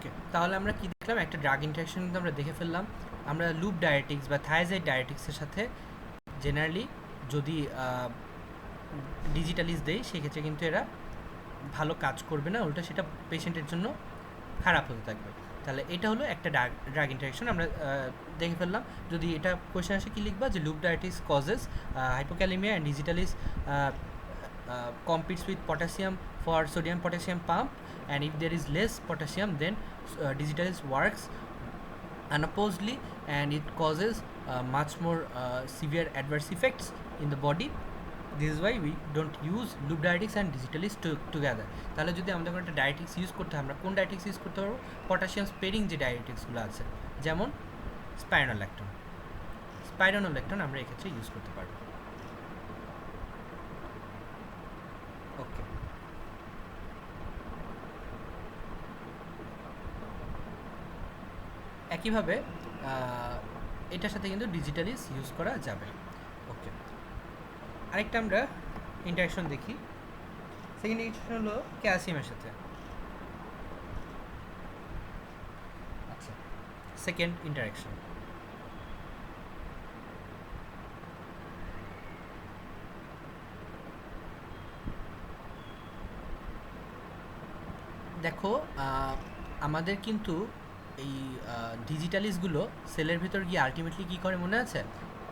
ওকে, তাহলে আমরা কি দেখলাম, একটা ড্রাগ ইন্টারাকশন কিন্তু আমরা দেখে ফেললাম। আমরা লুপ ডায়ারেটিক্স বা থায়াজাইড ডায়ারেটিক্সের সাথে জেনারেলি যদি ডিজিটালিজ দেই সেক্ষেত্রে কিন্তু এরা ভালো কাজ করবে না, উল্টা সেটা পেশেন্টের জন্য খারাপ হতে থাকবে। তাহলে এটা হলো একটা ড্রাগ ইন্টারাকশন আমরা দেখে ফেললাম। যদি এটা কোয়েশ্চেন আসে কী লিখবা, যে loop diuretics causes hypokalemia and digitalis competes with potassium for sodium potassium pump, and if there is less potassium then digitalis works unopposedly and it causes much more severe adverse effects in the body. This is why we don't use loop diuretics and digitalis together. তাহলে যদি আমাদের কোনো একটা ডায়ারেটিক্স use করতে হয়, আমরা কোন ডায়ারেটিক্স use করতে পারবো? পটাশিয়াম স্পেরিং যে ডায়ারেটিক্সগুলো আছে, যেমন স্পাইরোনোল্যাকটোন আমরা এক্ষেত্রে ইউজ করতে পারবো। ওকে, একইভাবে এটার সাথে কিন্তু ডিজিটালিস ইউজ করা যাবে। ওকে, আরেকটা আমরা ইন্টারাকশন দেখি। সেকেন্ড ইন্টারাকশন হলো ক্যালসিয়ামের সাথে। আচ্ছা, সেকেন্ড ইন্টারাকশন দেখো, আমাদের কিন্তু এই ডিজিটালিসগুলো সেলের ভেতর গিয়ে আলটিমেটলি কী করে মনে আছে?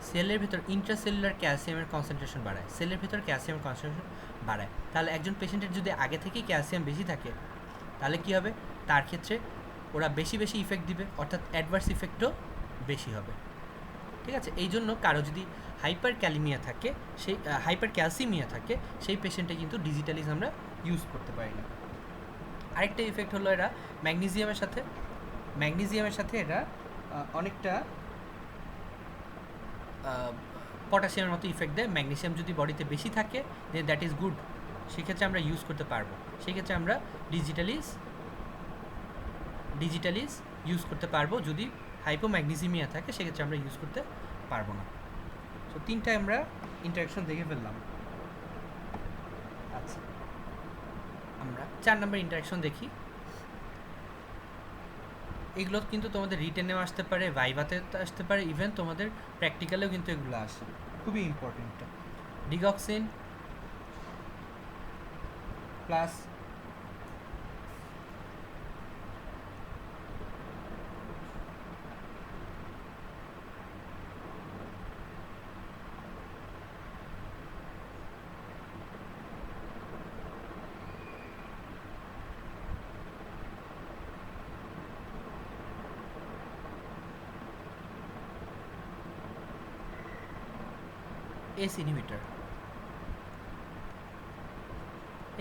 সেলের ভেতর ইন্ট্রাসেলুলার ক্যালসিয়ামের কনসেন্ট্রেশন বাড়ায়, সেলের ভেতর ক্যালসিয়ামের কনসেন্ট্রেশন বাড়ায়। তাহলে একজন পেশেন্টের যদি আগে থেকেই ক্যালসিয়াম বেশি থাকে তাহলে কী হবে? তার ক্ষেত্রে ওরা বেশি বেশি ইফেক্ট দিবে, অর্থাৎ অ্যাডভার্স ইফেক্টও বেশি হবে। ঠিক আছে, এই জন্য কারো যদি হাইপার ক্যালিমিয়া থাকে, সেই হাইপার ক্যালসিমিয়া থাকে, সেই পেশেন্টে কিন্তু ডিজিটালিস আমরা ইউজ করতে পারি না। আরেকটা ইফেক্ট হলো এরা ম্যাগনেসিয়ামের সাথে এরা অনেকটা পটাশিয়ামের মতো ইফেক্ট দেয়। ম্যাগনেসিয়াম যদি বডিতে বেশি থাকে দেন দ্যাট ইজ গুড, সেক্ষেত্রে আমরা ইউজ করতে পারবো। সেক্ষেত্রে আমরা ডিজিটালিস ইউজ করতে পারবো। যদি হাইপোম্যাগনেসিমিয়া থাকে সেক্ষেত্রে আমরা ইউজ করতে পারবো না। তো তিনটা আমরা ইন্টারাকশন দেখে ফেললাম। আচ্ছা, আমরা 4 নম্বর ইন্টারাকশন দেখি। এগুলো কিন্তু তোমাদের রিটেনেও আসতে পারে, ভাইভাতে আসতে পারে, ইভেন তোমাদের প্র্যাকটিক্যালেও কিন্তু এগুলো আসে, খুবই important. Digoxin plus ACE inhibitor.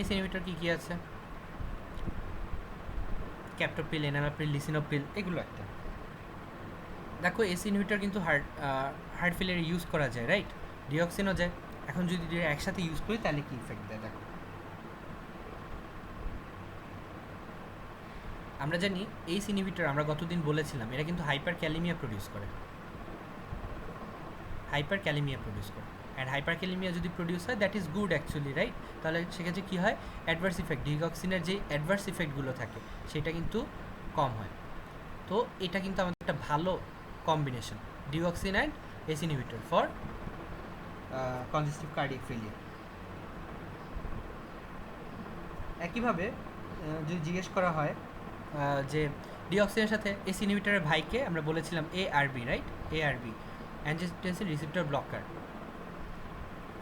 ACE inhibitor কী কী আছে? ক্যাপটোপ্রিল, এনামাপ্রিল, লিসিনোপ্রিল, এগুলো একটা। দেখো, এস ইনহিবিটর কিন্তু হার্ট ফেলিয়ারে ইউজ করা যায়, রাইট? ডিঅক্সিনও যায়। এখন যদি একসাথে ইউজ করি তাহলে কি ইফেক্ট দেয় দেখো। আমরা জানি এইস ইনহিবিটর, আমরা গতদিন বলেছিলাম, এরা কিন্তু হাইপার ক্যালিমিয়া প্রডিউস করে। অ্যান্ড হাইপার ক্যালিমিয়া যদি প্রডিউস হয় that is good actually, right? তাহলে সেক্ষেত্রে কী হয়? অ্যাডভার্স ইফেক্ট, ডিগক্সিনের যে অ্যাডভার্স ইফেক্টগুলো থাকে সেটা কিন্তু কম হয়। তো এটা কিন্তু আমাদের একটা ভালো combination, digoxin and S inhibitor for congestive cardiac failure. একইভাবে যদি জিজ্ঞেস করা হয় যে ডিঅক্সিনের সাথে এস ইনহিবিটরের ভাইকে আমরা বলেছিলাম ARB, right? ARB angiotensin receptor blocker,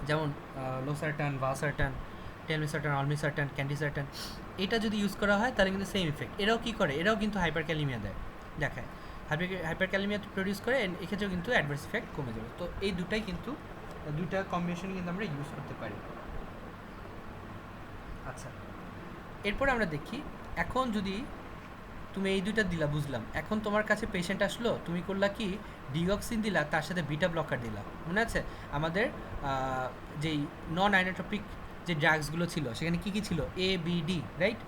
যেমন লোসার্টান, ভাসার্টান, টেলমিসার্টান, অলমিসার্টান, ক্যান্ডিসার্টান। এটা যদি ইউজ করা হয় তাহলে কিন্তু সেম ইফেক্ট। এরাও কী করে? এরাও কিন্তু হাইপার ক্যালিমিয়া দেখায়, হাইপার ক্যালিমিয়া প্রডিউস করে, এক্ষেত্রেও কিন্তু অ্যাডভার্স ইফেক্ট কমে যাবে। তো এই দুইটা কম্বিনেশন কিন্তু আমরা ইউজ করতে পারি। আচ্ছা, এরপরে আমরা দেখি, এখন যদি তুমি এই দুইটা দিলা, বুঝলাম, এখন তোমার কাছে পেশেন্ট আসলো, তুমি করলা কি? ডিগক্সিন দিলা, তার সাথে বিটা ব্লকার দিলা। মনে আছে আমাদের যেই নন আইনোট্রপিক যে ড্রাগসগুলো ছিল সেখানে কী কী ছিল? A B D, right?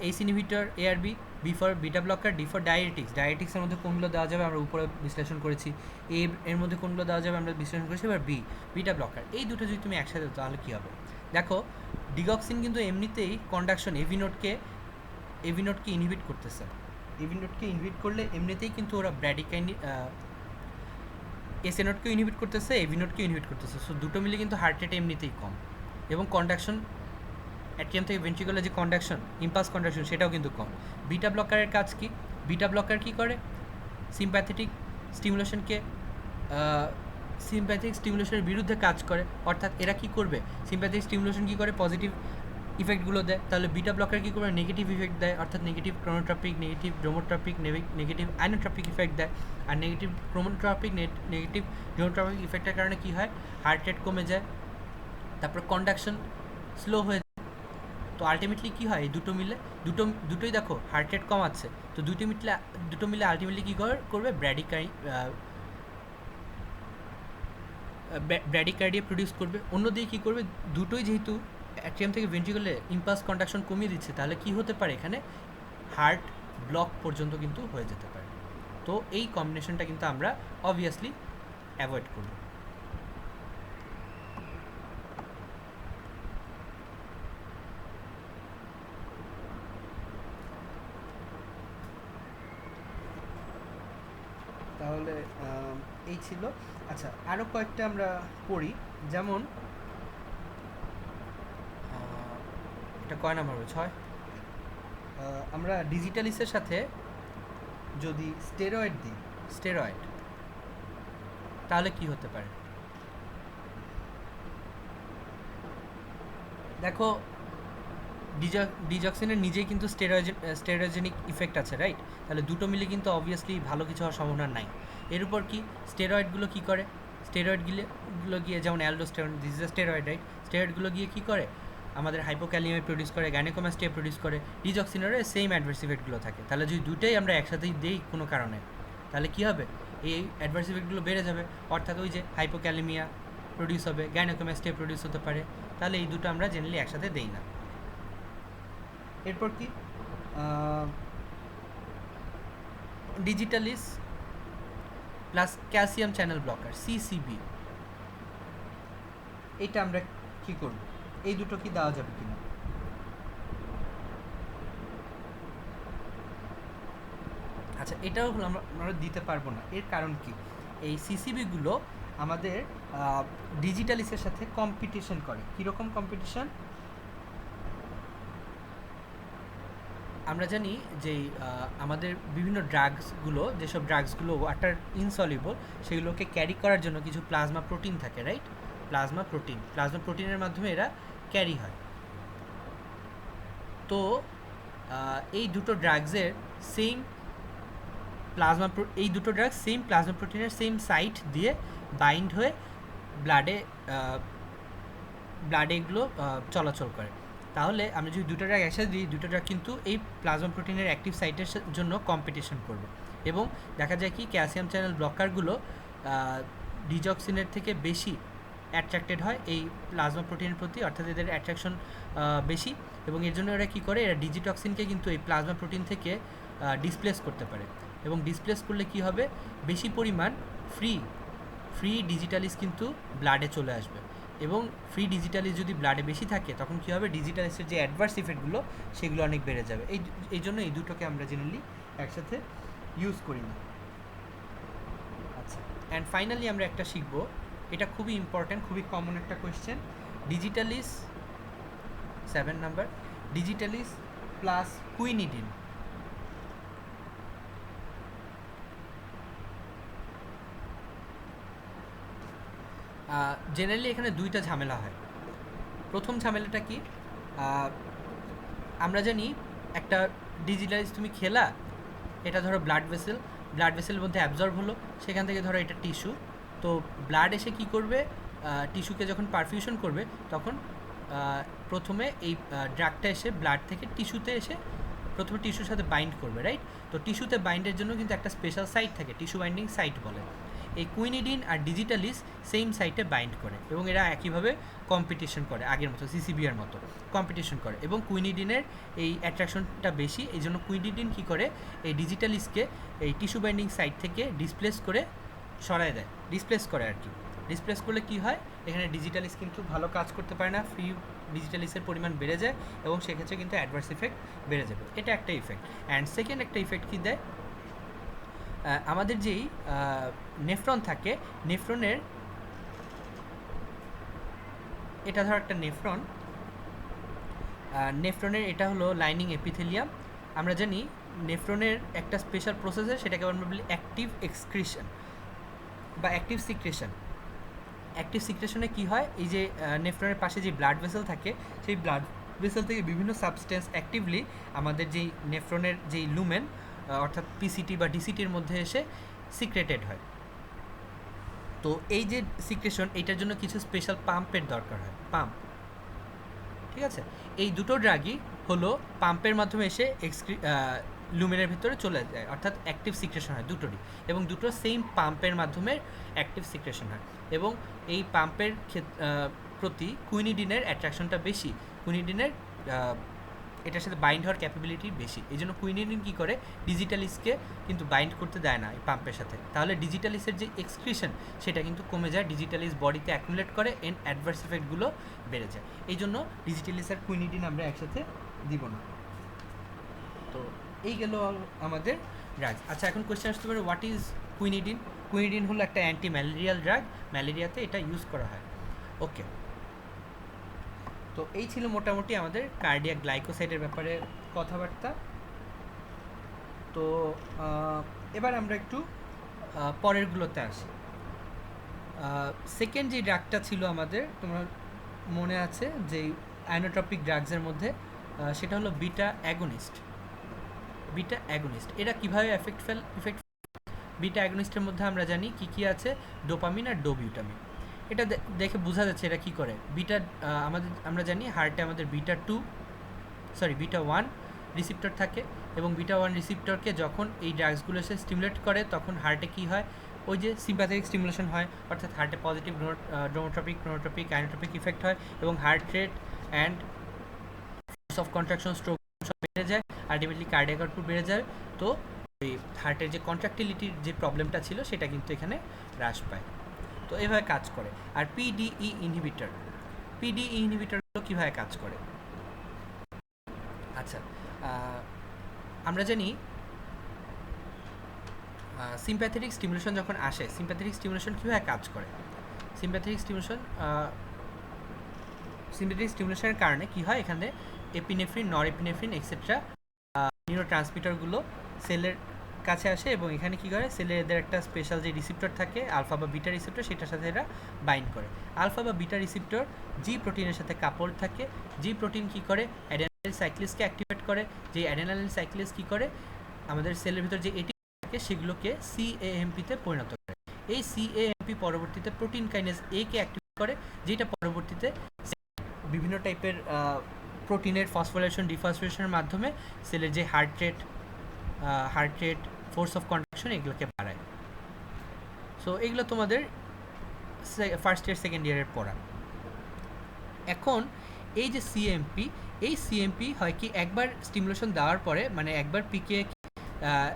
ACE inhibitor, ARB, B for beta blocker, D for ডায়ারেটিক্সের মধ্যে কোনগুলো দেওয়া যাবে আমরা উপরে বিশ্লেষণ করেছি। এর মধ্যে কোনগুলো দেওয়া যাবে আমরা বিশ্লেষণ করেছি। এবার বিটা ব্লকার, এই দুটো যদি তুমি একসাথে দাও তাহলে কী হবে? দেখো, ডিগক্সিন কিন্তু এমনিতেই কন্ডাকশন এভি নোটকে ইনহিবিট করতেছে, এভি নোটকে ইনহিবিট করলে এমনিতেই কিন্তু ওরা ব্র্যাডিকাইন এসএ নোটকে ইনহিবিট করতেছে, এভি নোটকে ইনহিবিট করতেছে। সো দুটো মিলে কিন্তু হার্ট রেট এমনিতেই কম, এবং কন্ডাকশন অ্যাট্রিয়াম থেকে ভেন্ট্রিকুলার যে কন্ডাকশন, ইম্পালস কন্ডাকশন, সেটাও কিন্তু কম। বিটা ব্লকারের কাজ কি? বিটা ব্লকার কি করে? সিম্প্যাথেটিক স্টিমুলেশনকে সিম্প্যাথিক স্টিমুলেশনের বিরুদ্ধে কাজ করে। অর্থাৎ এরা কি করবে? সিম্প্যাথিক স্টিমুলেশন কি করে? পজিটিভ ইফেক্টগুলো দেয়। তাহলে বিটা ব্লকার কী করবে? নেগেটিভ ইফেক্ট দেয়, অর্থাৎ negative chronotropic, negative dromotropic, negative inotropic effect দেয়। আর নেগেটিভ ক্রোমোট্রপিক, নেগেটিভ ব্রোমোট্রপিক ইফেক্টের কারণে কী হয়? হার্ট রেট কমে যায়, তারপর কন্ডাকশন স্লো হয়ে যায়। তো আলটিমেটলি কী হয়? এই দুটোই দেখো হার্ট রেট কমাচ্ছে। তো দুটো মিলে আলটিমেটলি কী করবে? ব্র্যাডিকার্ডিয়া প্রডিউস করবে। অন্যদিকে কী করবে? দুটোই যেহেতু অ্যাট্রিয়াম থেকে ভেন্ট্রিকুলে ইম্পালস কন্ডাকশন কমিয়ে দিচ্ছে, তাহলে কি হতে পারে? এখানে হার্ট ব্লক পর্যন্ত কিন্তু হয়ে যেতে পারে। তো এই কম্বিনেশনটা কিন্তু আমরা অবভিয়াসলি অ্যাভয়েড করব। তাহলে এই ছিল। আচ্ছা, আরও কয়েকটা আমরা পড়ি, যেমন এটা কয় নাম্বার হবে? 6। আমরা ডিজিটালিসের সাথে যদি স্টেরয়েড দিই, তাহলে কি হতে পারে? দেখো, ডিজক্সিনের নিজেই কিন্তু স্টেরয়েজেনিক ইফেক্ট আছে, রাইট? তাহলে দুটো মিলে কিন্তু অবভিয়াসলি ভালো কিছু হওয়ার সম্ভাবনা নাই। এর উপর কি স্টেরয়েডগুলো কী করে? স্টেরয়েডগুলো গিয়ে, যেমন aldosterone, this is a steroid, right? স্টেরয়েডগুলো গিয়ে কী করে? আমাদের হাইপোক্যালিয়ামে প্রডিউস করে, গাইনেকোমাস্টিয়া প্রডিউস করে। ডিজক্সিনেরও সেম অ্যাডভার্স ইফেক্টগুলো থাকে। তাহলে যদি দুটোই আমরা একসাথেই দিই কোনো কারণে, তাহলে কী হবে? এই অ্যাডভার্স ইফেক্টগুলো বেড়ে যাবে। অর্থাৎ ওই যে হাইপোক্যালিমিয়া প্রডিউস হবে, গাইনেকোমাস্টিয়া প্রডিউস হতে পারে। তাহলে এই দুটো আমরা জেনারেলি একসাথে দেই না। এরপর কি digitalis plus calcium channel blocker, CCB, এটা আমরা কি করব? এই দুটো কি দেওয়া যাবে কিনা? আচ্ছা, এটাও আমরা দিতে পারবো না। এর কারণ কি? এই সিসিবিগুলো আমাদের ডিজিটালিসের সাথে কম্পিটিশন করে। কীরকম কম্পিটিশন? আমরা জানি যে আমাদের বিভিন্ন ড্রাগসগুলো, যেসব ড্রাগসগুলো ওয়াটার ইনসলিবল, সেগুলোকে ক্যারি করার জন্য কিছু প্লাজমা প্রোটিন থাকে, রাইট? প্লাজমা প্রোটিনের মাধ্যমে এরা ক্যারি হয়। তো এই দুটো ড্রাগসের সেম প্লাজমা প্রোটিনের সেম সাইট দিয়ে বাইন্ড হয়ে ব্লাডে এগুলো চলাচল করে। তাহলে আমরা যদি দুটো ড্রাগ একসাথে দিই, দুটো ড্রাগ কিন্তু এই প্লাজমা প্রোটিনের অ্যাক্টিভ সাইটের জন্য কম্পিটিশন করবে। এবং দেখা যায় কি, ক্যালসিয়াম চ্যানেল ব্লকারগুলো ডিজক্সিনের থেকে বেশি অ্যাট্রাক্টেড হয় এই প্লাজমা প্রোটিনের প্রতি, অর্থাৎ এদের অ্যাট্রাকশন বেশি। এবং এর জন্য এরা কী করে? এরা ডিজিটক্সিনকে কিন্তু এই প্লাজমা প্রোটিন থেকে ডিসপ্লেস করতে পারে। এবং ডিসপ্লেস করলে কি হবে? বেশি পরিমাণ ফ্রি ডিজিটালিস কিন্তু ব্লাডে চলে আসবে। এবং ফ্রি ডিজিটালিস যদি ব্লাডে বেশি থাকে, তখন কী হবে? ডিজিটালিসের যে অ্যাডভার্স ইফেক্টগুলো, সেগুলো অনেক বেড়ে যাবে। এই জন্য এই দুটোকে আমরা জেনারেলি একসাথে ইউজ করি না। আচ্ছা, অ্যান্ড ফাইনালি আমরা একটা শিখবো, এটা খুবই ইম্পর্ট্যান্ট, খুবই কমন একটা question. Digitalis 7 number, digitalis plus quinidine. Generally এখানে দুইটা ঝামেলা হয়। প্রথম ঝামেলাটা কি? আমরা জানি একটা ডিজিটালাইজ তুমি খেলা, এটা ধরো ব্লাড ভেসেলের মধ্যে অ্যাবজর্ব হলো, সেখান থেকে ধরো এটা টিস্যু। তো ব্লাড এসে কি করবে? টিস্যুকে যখন পারফিউশন করবে, তখন প্রথমে এই ড্রাগটা এসে ব্লাড থেকে টিস্যুতে এসে প্রথমে টিস্যুর সাথে বাইন্ড করবে, রাইট? তো টিস্যুতে বাইন্ডের জন্য কিন্তু একটা স্পেশাল সাইট থাকে, টিস্যু বাইন্ডিং সাইট বলে। এই কুইনিডিন আর ডিজিটালিস সেম সাইটে বাইন্ড করে, এবং এরা একইভাবে কম্পিটিশন করে, আগের মতো সিসিবিআর মতো কম্পিটিশন করে। এবং কুইনিডিনের এই অ্যাট্রাকশনটা বেশি, এই জন্য কুইনিডিন কী করে? এই ডিজিটালিসকে এই টিস্যু বাইন্ডিং সাইট থেকে ডিসপ্লেস করে সরায় দেয়, ডিসপ্লেস করে আর কি। ডিসপ্লেস করলে কি হয়, এখানে ডিজিটালিস কিন্তু ভালো কাজ করতে পারে না, ফ্রি ডিজিটালিসের পরিমাণ বেড়ে যায় এবং সেক্ষেত্রে কিন্তু অ্যাডভার্স ইফেক্ট বেড়ে যাবে। এটা একটা ইফেক্ট। অ্যান্ড সেকেন্ড একটা ইফেক্ট কী দেয়, আমাদের যেই নেফ্রন থাকে, নেফ্রনের, এটা ধর একটা নেফ্রন, নেফ্রনের এটা হলো লাইনিং এপিথেলিয়াম। আমরা জানি নেফ্রনের একটা স্পেশাল প্রসেসে, সেটাকে আমরা বলি অ্যাক্টিভ এক্সক্রিশন বা অ্যাক্টিভ সিক্রেশন। অ্যাক্টিভ সিক্রেশনে কী হয়, এই যে নেফ্রনের পাশে যে ব্লাড ভেসেল থাকে, সেই ব্লাড ভেসেল থেকে বিভিন্ন সাবস্টেন্স অ্যাক্টিভলি আমাদের যেই নেফ্রনের যেই লুমেন অর্থাৎ পিসিটি বা ডিসিটির মধ্যে এসে সিক্রেটেড হয়। তো এই যে সিক্রেশন, এইটার জন্য কিছু স্পেশাল পাম্পের দরকার হয়, পাম্প, ঠিক আছে। এই দুটো ড্রাগই হলো পাম্পের মাধ্যমে এসে লুমেনের ভিতরে চলে যায়, অর্থাৎ অ্যাক্টিভ সিক্রেশন হয় দুটোরই, এবং দুটো সেম পাম্পের মাধ্যমে অ্যাক্টিভ সিক্রেশন হয়। এবং এই পাম্পের প্রতি কুইনিডিনের অ্যাট্রাকশনটা বেশি, কুইনিডিনের এটার সাথে বাইন্ড হওয়ার ক্যাপাবিলিটি বেশি। এই জন্য কুইনিডিন কী করে, ডিজিটালিসকে কিন্তু বাইন্ড করতে দেয় না এই পাম্পের সাথে। তাহলে ডিজিটালিসের যে এক্সক্রিশন সেটা কিন্তু কমে যায়, ডিজিটালিস বডিতে অ্যাকুমুলেট করে, এন্ড অ্যাডভার্স ইফেক্টগুলো বেড়ে যায়। এই জন্য ডিজিটালিস আর কুইনিডিন আমরা একসাথে দিব না। তো এই গেল আমাদের ড্রাগস। আচ্ছা, এখন কোয়েশ্চেন আসতে পারে, হোয়াট ইজ কুইনিডিন? কুইনিডিন হলো একটা অ্যান্টি ম্যালেরিয়াল ড্রাগ, ম্যালেরিয়াতে এটা ইউজ করা হয়। ওকে, তো এই ছিল মোটামুটি আমাদের কার্ডিয়াক গ্লাইকোসাইডের ব্যাপারে কথাবার্তা। তো এবার আমরা একটু পরেরগুলোতে আসি। সেকেন্ড যে ড্রাগটা ছিল আমাদের, তোমার মনে আছে যে আইনোট্রপিক ড্রাগসের মধ্যে, সেটা হলো বিটা অ্যাগোনিস্ট। বিটা অ্যাগোনিস্ট এরা কীভাবে ইফেক্ট বিটা অ্যাগোনিস্টের মধ্যে আমরা জানি কি কি আছে, ডোপামিন আর ডোবিউটামিন। এটা দেখে বোঝা যাচ্ছে এটা কী করে। বিটা আমরা জানি হার্টে আমাদের বিটা 1 রিসিপ্টর থাকে, এবং বিটা 1 রিসিপ্টরকে যখন এই ড্রাগসগুলো এসে স্টিমুলেট করে, তখন হার্টে কী হয়, ওই যে সিম্প্যাথেটিক স্টিমুলেশন হয়, অর্থাৎ হার্টে পজিটিভ নোমোট্রপিক আইনোট্রপিক ইফেক্ট হয়, এবং heart rate and force of contraction, stroke সব বেড়ে যায়, আলটিমেটলি কার্ডিয়াক আউটপুট বেড়ে যায়। তো ওই হার্টের যে কন্ট্রাক্টিলিটির যে প্রবলেমটা ছিল সেটা কিন্তু এখানে হ্রাস পায়। তো এভাবে কাজ করে। আর পিডিই ইনহিবিটরগুলো কীভাবে কাজ করে? আচ্ছা, আমরা জানি সিম্প্যাথেটিক স্টিমুলেশন যখন আসে, সিম্প্যাথেটিক স্টিমুলেশন কীভাবে কাজ করে? সিম্প্যাথেটিক স্টিমুলেশনের কারণে কী হয়, এখানে এপিনেফ্রিন, নরএপিনেফ্রিন এক্সেট্রা নিউরোট্রান্সমিটারগুলো সেলের কাছে আসে, এবং এখানে কী করে, সেলের এদের একটা স্পেশাল যে রিসিপ্টর থাকে, আলফা বা বিটা রিসিপ্টর, সেটার সাথে এরা বাইন্ড করে। আলফা বা বিটা রিসিপ্টর জি প্রোটিনের সাথে কাপড় থাকে। জি প্রোটিন কী করে, অ্যাডেনালাইন সাইক্লিসকে অ্যাক্টিভেট করে। যে অ্যাডেনালাইন সাইক্লিস কী করে, আমাদের সেলের ভিতর যে এটি থাকে সেগুলোকে সিএএমপিতে পরিণত করে। এই সিএএমপি পরবর্তীতে প্রোটিন কাইনেজ এ কে অ্যাক্টিভেট করে, যেটা পরবর্তীতে বিভিন্ন টাইপের প্রোটিনের ফসফোরিলেশন ডিফসফোরিলেশনের মাধ্যমে সেলের যে heart rate force of contraction এগুলোকে বাড়ায়। সো এগুলো তোমাদের ফার্স্ট ইয়ার সেকেন্ড ইয়ারের পড়া। এখন এই যে সিএমপি হয় কি, একবার স্টিমুলেশন দেওয়ার পরে, মানে একবার পিকে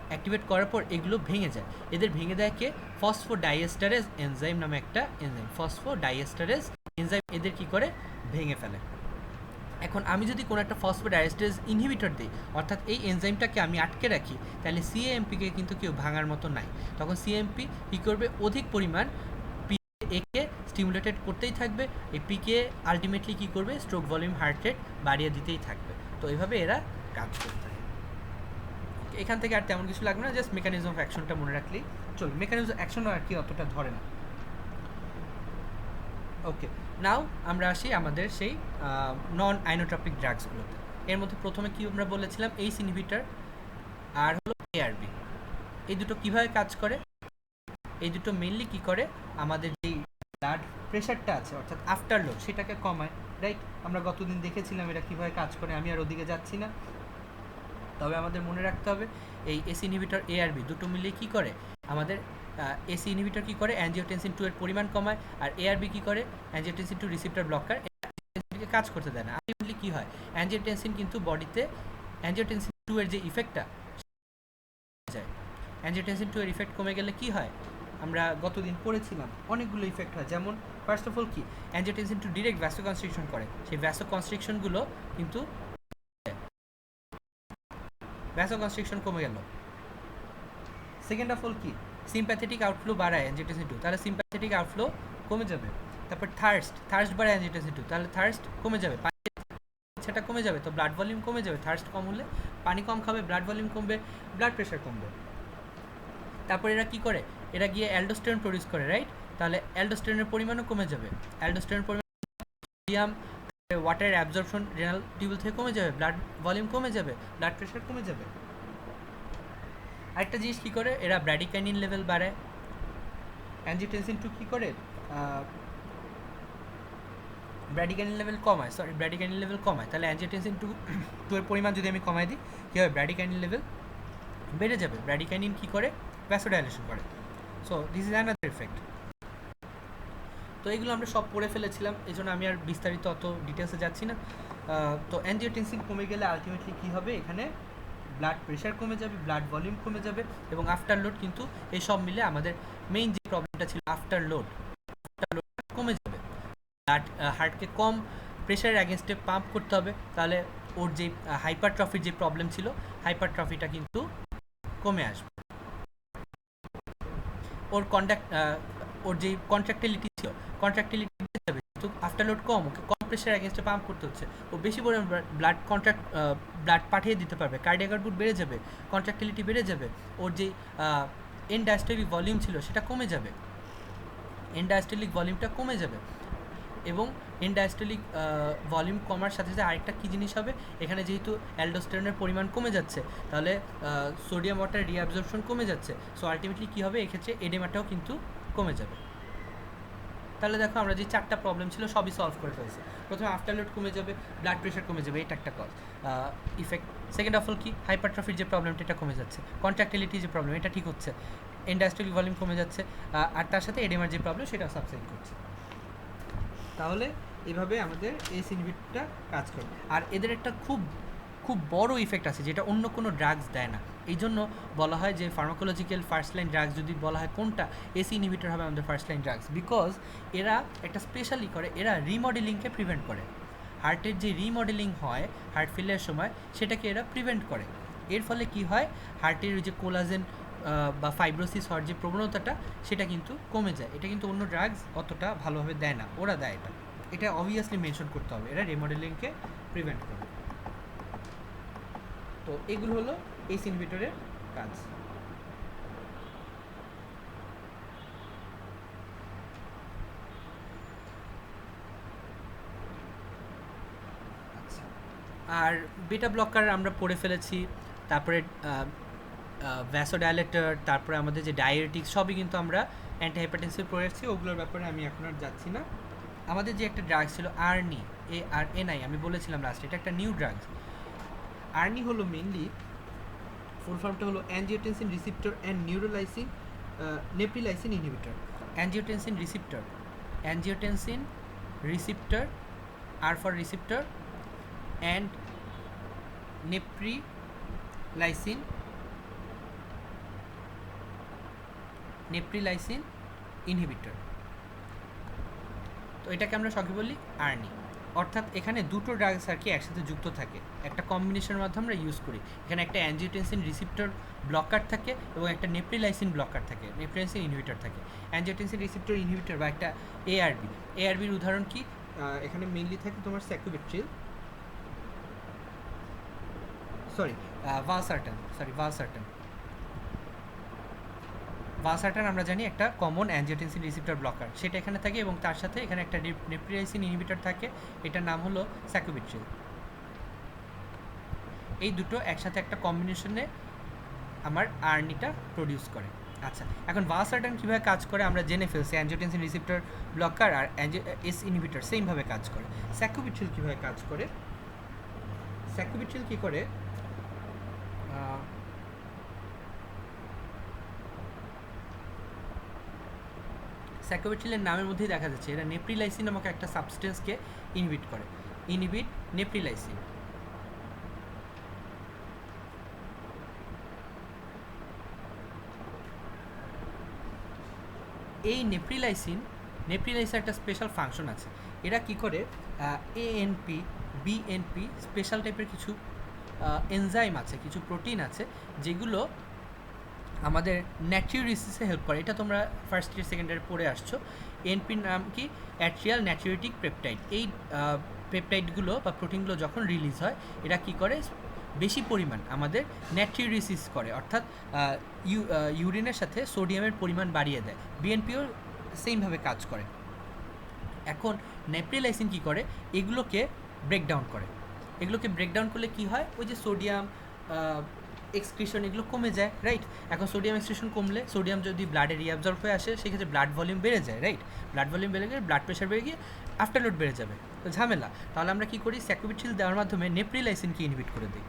অ্যাক্টিভেট করার পর এগুলো ভেঙে যায়। এদের ভেঙে দেয় কে, ফসফোডাইএস্টারেজ এনজাইম নামে একটা এনজাইম, ফসফোডাইএস্টারেজ এনজাইম এদের কী করে, ভেঙে ফেলে। এখন আমি যদি কোনো একটা ফসফোডাইএস্টারেজ ইনহিবিটর দিই, অর্থাৎ এই এনজাইমটাকে আমি আটকে রাখি, তাহলে সিএমপিকে কিন্তু কেউ ভাঙার মতো নাই। তখন সিএমপি কী করবে, অধিক পরিমাণ একে স্টিমুলেটেড করতেই থাকবে। এই পিকে আলটিমেটলি কী করবে, স্ট্রোক ভলিউম, হার্ট রেট বাড়িয়ে দিতেই থাকবে। তো এইভাবে এরা কাজ করতে থাকে। এখান থেকে আর তেমন কিছু লাগবে না, জাস্ট মেকানিজম অফ অ্যাকশনটা মনে রাখলেই চলবে। মেকানিজম অফ অ্যাকশন আর কি অতটা ধরে না। ওকে, নাও আমরা আসি আমাদের সেই নন আইনোট্রপিক ড্রাগসগুলোতে। এর মধ্যে প্রথমে কি আমরা বলেছিলাম, এইচ ইনহিবিটর আর হলো এআরবি। এই দুটো কিভাবে কাজ করে? এই দুটো মেইনলি কি করে, আমাদের যেই ব্লাড প্রেশারটা আছে, অর্থাৎ আফটার লোড, সেটাকে কমায়, রাইট? আমরা গতদিন দেখেছিলাম এটা কীভাবে কাজ করে, আমি আর ওদিকে যাচ্ছি না। তবে আমাদের মনে রাখতে হবে, এই এসি ইনহিবিটর এআরবি দুটো মিলিয়ে কী করে, আমাদের এসি ইনহিবিটর কী করে, অ্যাঞ্জিওটেনসিন 2 এর পরিমাণ কমায়, আর এআরবি কী করে, অ্যাঞ্জিওটেনসিন 2 রিসিপ্টর ব্লকার, কাজ করতে দেয় না। আলটিমেটলি কী হয়, অ্যাঞ্জিওটেনসিন কিন্তু বডিতে অ্যাঞ্জিওটেনসিন 2 এর যে ইফেক্টটা যায়, অ্যাঞ্জিওটেনসিন 2 এর ইফেক্ট কমে গেলে কী হয়, আমরা গতদিন পড়েছিলাম অনেকগুলো ইফেক্ট হয়, যেমন ফার্স্ট অফ অল কি অ্যাঞ্জিওটেনসিন টু ডিরেক্ট ভ্যাসো কনস্ট্রিকশন করে, সেই ভ্যাসো কনস্ট্রিকশনগুলো কিন্তু ভ্যাসো কনস্ট্রিকশন কমে গেল। সেকেন্ড অফ অল কি সিম্প্যাথেটিক আউটফ্লো বাড়ায় অ্যাঞ্জিওটেনসিন টু, তাহলে সিম্প্যাথেটিক আউটফ্লো কমে যাবে। তারপর থার্স্ট বাড়ায় অ্যাঞ্জিওটেনসিন টু, তাহলে থার্স্ট কমে যাবে, সেটা কমে যাবে, তো ব্লাড ভলিউম কমে যাবে। থার্স্ট কম হলে পানি কম খাবে, ব্লাড ভলিউম কমবে, ব্লাড প্রেশার কমবে। তারপর এরা কি করে, এরা গিয়ে অ্যালডোস্টেরন প্রডিউস করে, রাইট? তাহলে অ্যালডোস্টেরনের পরিমাণও কমে যাবে, অ্যালডোস্টেরন পরিমাণ সোডিয়াম ওয়াটারের অ্যাবজর্পশন রেনাল টিউবুল থেকে কমে যাবে, ব্লাড ভলিউম কমে যাবে, ব্লাড প্রেশার কমে যাবে। আরেকটা জিনিস কী করে, এরা ব্র্যাডিকাইনিন লেভেল বাড়ায়। অ্যাঞ্জিওটেনসিন টু কী করে, ব্র্যাডিকাইনিন লেভেল কমায়, ব্র্যাডিকাইনিন লেভেল কমায়, তাহলে অ্যাঞ্জিওটেনসিন টু এর পরিমাণ যদি আমি কমাই দিই কী হবে, ব্র্যাডিকাইনিন লেভেল বেড়ে যাবে। ব্র্যাডিকাইনিন কী করে, ভ্যাসোডাইলেশন করে। So this is another effect. তো এগুলো আমরা সব পড়ে ফেলেছিলাম, এই জন্য আমি আর বিস্তারিত অত ডিটেলসে যাচ্ছি না। তো অ্যাঞ্জিওটেনসিন কমে গেলে আলটিমেটলি কী হবে, এখানে ব্লাড প্রেশার কমে যাবে, ব্লাড ভলিউম কমে যাবে, এবং আফটার লোড কিন্তু এই সব মিলে আমাদের মেইন যে প্রবলেমটা ছিল আফটার লোড কমে যাবে। ব্লাড হার্টকে কম প্রেশারের অ্যাগেনস্টে পাম্প করতে হবে, তাহলে ওর যে হাইপারট্রফির যে প্রবলেম ছিল হাইপারট্রফিটা কিন্তু কমে আসবে। ওর যে কন্ট্রাক্টিলিটি ছিল কন্ট্রাক্টিলিটি বেড়ে যাবে, কিন্তু আফটার লোড কম, ওকে কম প্রেশার অ্যাগেনস্টে পাম্প করতে হচ্ছে, ও বেশি পরিমাণ ব্লাড পাঠিয়ে দিতে পারবে, কার্ডিয়াক আউটপুট বেড়ে যাবে, কন্ট্রাক্টিলিটি বেড়ে যাবে, ওর যে এন্ড ডায়াস্টোলিক ভলিউম ছিল সেটা কমে যাবে, এন্ড ডায়াস্টোলিক ভলিউমটা কমে যাবে। এবং এন্ড ডায়াস্টোলিক ভলিউম কমার সাথে সাথে আরেকটা কী জিনিস হবে, এখানে যেহেতু অ্যালডোস্টেরনের পরিমাণ কমে যাচ্ছে, তাহলে সোডিয়াম ওয়াটার রিঅ্যাবজর্পশন কমে যাচ্ছে, সো আলটিমেটলি কী হবে, এক্ষেত্রে এডেমাটাও কিন্তু কমে যাবে। তাহলে দেখো আমরা যে চারটা প্রবলেম ছিল সবই সলভ করে ফেলছি। প্রথমে আফটার লোড কমে যাবে, ব্লাড প্রেশার কমে যাবে, এটা একটা cause effect. Second of all কি হাইপারট্রফির যে প্রবলেমটা এটা কমে যাচ্ছে, কন্ট্রাক্টিলিটি যে প্রবলেম এটা ঠিক হচ্ছে, ইন্ডাস্ট্রিয়াল ভলিউম কমে যাচ্ছে, আর তার সাথে এডেমার যে প্রবলেম সেটা সাবসাইড করছে। তাহলে এভাবে আমাদের এস ইনহিবিটরটা কাজ করে। আর এদের একটা খুব খুব বড় ইফেক্ট আছে যেটা অন্য কোনো ড্রাগস দেয় না, এই জন্য বলা হয় যে ফার্মাকোলজিক্যাল ফার্স্ট লাইন ড্রাগস যদি বলা হয় কোনটা, এসি ইনহিবিটর হবে আমাদের ফার্স্ট লাইন ড্রাগস, বিকজ এরা একটা স্পেশালি করে, এরা রিমডেলিংকে প্রিভেন্ট করে। হার্টের যে রিমডেলিং হয় হার্ট ফেলের সময় সেটাকে এরা প্রিভেন্ট করে। এর ফলে কি হয়, হার্টের যে কোলাজেন বা ফাইব্রোসিস হওয়ার যে প্রবণতাটা সেটা কিন্তু কমে যায়। এটা কিন্তু অন্য ড্রাগস অতটা ভালোভাবে দেয় না, ওরা দেয় এটা, এটা অবভিয়াসলি মেনশন করতে হবে, এরা রিমডেলিংকে প্রিভেন্ট করে। তো এগুলো হলো এস ইনহিবিটরের কাজ। আচ্ছা, আর বিটা ব্লকার আমরা পড়ে ফেলেছি, তারপরে ভ্যাসোডাইলেটর, তারপরে আমাদের যে ডায়াবেটিক্স সবই কিন্তু আমরা অ্যান্টিহাইপারটেনসিভ পড়ে আসছি, ওগুলোর ব্যাপারে আমি এখন আর যাচ্ছি না। আমাদের যে একটা ড্রাগ ছিল আর্নি, ARNI, আমি বলেছিলাম লাস্টে এটা একটা নিউ ড্রাগ। আর্নি হলো মেইনলি ফুল ফর্মটা হলো angiotensin receptor and neurolysin neprilysin inhibitor. Angiotensin receptor, আর for receptor, and neprilysin inhibitor. তো এটাকে আমরা সঙ্গে বলি আর্নি, অর্থাৎ এখানে দুটো ড্রাগস আর কি একসাথে যুক্ত থাকে, একটা কম্বিনেশনের মাধ্যমে আমরা ইউজ করি। এখানে একটা অ্যাঞ্জিওটেনসিন রিসিপ্টর ব্লকার থাকে এবং একটা নেপ্রিলাইসিন ব্লকার থাকে, নেপ্রিলাইসিন ইনহিবিটর থাকে। অ্যাঞ্জিওটেনসিন রিসিপ্টর ইনহিবিটর বা একটা এআরবির উদাহরণ কি, এখানে মেইনলি থাকে তোমার স্যাকুবিট্রিল, ভালসার্টান আমরা জানি একটা কমন অ্যাঞ্জিওটেনসিন রিসিপ্টর ব্লকার, সেটা এখানে থাকে, এবং তার সাথে এখানে একটা নেপ্রিলাইসিন ইনহিবিটর থাকে, এটার নাম হলো স্যাকুবিট্রিল। এই দুটো একসাথে একটা কম্বিনেশনে আমার আর্নিটা প্রডিউস করে। আচ্ছা, এখন ভালসার্টান কীভাবে কাজ করে আমরা জেনে ফেলছি, অ্যাঞ্জিওটেনসিন রিসিপ্টর ব্লকার আর এস ইনহিবিটর সেমভাবে কাজ করে। স্যাকুবিট্রিল কীভাবে কাজ করে, স্যাকুবিট্রিল কী করে, স্যাকুবিট্রিলের নামের মধ্যেই দেখা যাচ্ছে এরা নেপ্রিলাইসিন নামক একটা সাবস্টেন্সকে ইনহিবিট করে, নেপ্রিলাইসিন। এই নেপ্রিলাইসিন একটা স্পেশাল ফাংশন আছে। এরা কি করে, এএনপি বিএনপি স্পেশাল টাইপের কিছু এনজাইম আছে, কিছু প্রোটিন আছে যেগুলো আমাদের ন্যাট্রিওরিসিসে হেল্প করে। এটা তোমরা ফার্স্ট ইয়ার সেকেন্ড ইয়ার পড়ে আসছো। এনপির নাম কি, অ্যাট্রিয়াল ন্যাট্রিওটিক পেপটাইড। এই পেপটাইডগুলো বা প্রোটিনগুলো যখন রিলিজ হয় এরা কি করে, বেশি পরিমাণ আমাদের ন্যাট্রিওরিসিস করে, অর্থাৎ ইউরিনের সাথে সোডিয়ামের পরিমাণ বাড়িয়ে দেয়। বিএনপিও সেমভাবে কাজ করে। এখন নেপ্রিলাইসিন কী করে, এগুলোকে ব্রেকডাউন করে। এগুলোকে ব্রেকডাউন করলে কি হয়, ওই যে সোডিয়াম এক্সক্রিশন এগুলো কমে যায়, রাইট। এখন সোডিয়াম এক্সক্রিশন কমলে, সোডিয়াম যদি ব্লাডে রিঅ্যাবজর্ব হয়ে আসে, সেক্ষেত্রে ব্লাড ভলিউম বেড়ে যায়, রাইট। ব্লাড ভলিউম বেড়ে গেলে ব্লাড প্রেশার বেড়ে গিয়ে আফটারলোড বেড়ে যাবে, তো ঝামেলা। তাহলে আমরা কী করি, স্যাকুবিটিল দেওয়ার মাধ্যমে নেপ্রিলাইসিনকে ইনহিবিট করে দিই।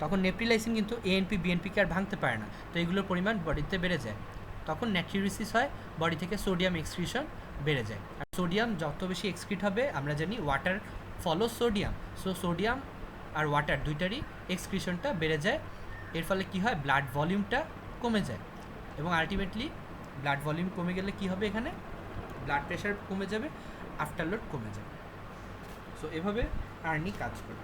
তখন নেপ্রিলাইসিন কিন্তু এএনপি বিএনপিকে আর ভাঙতে পারে না, তো এগুলোর পরিমাণ বডিতে বেড়ে যায়। তখন ন্যাট্রিওরিসিস হয়, বডি থেকে সোডিয়াম এক্সক্রিশন বেড়ে যায়। আর সোডিয়াম যত বেশি এক্সক্রিট হবে, আমরা জানি water follow sodium, so sodium আর ওয়াটার দুইটারই এক্সক্রিশনটা বেড়ে যায়। এর ফলে কি হয়, ব্লাড ভলিউমটা কমে যায়, এবং আলটিমেটলি ব্লাড ভলিউম কমে গেলে কি হবে, এখানে ব্লাড প্রেশার কমে যাবে, আফটারলোড কমে যাবে। সো এভাবে আর্নি কাজ করে।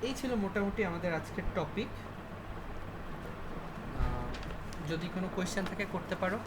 এই ছিল মোটামুটি আমাদের আজকের টপিক। যদি কোনো কোয়েশ্চেন থাকে করতে পারো।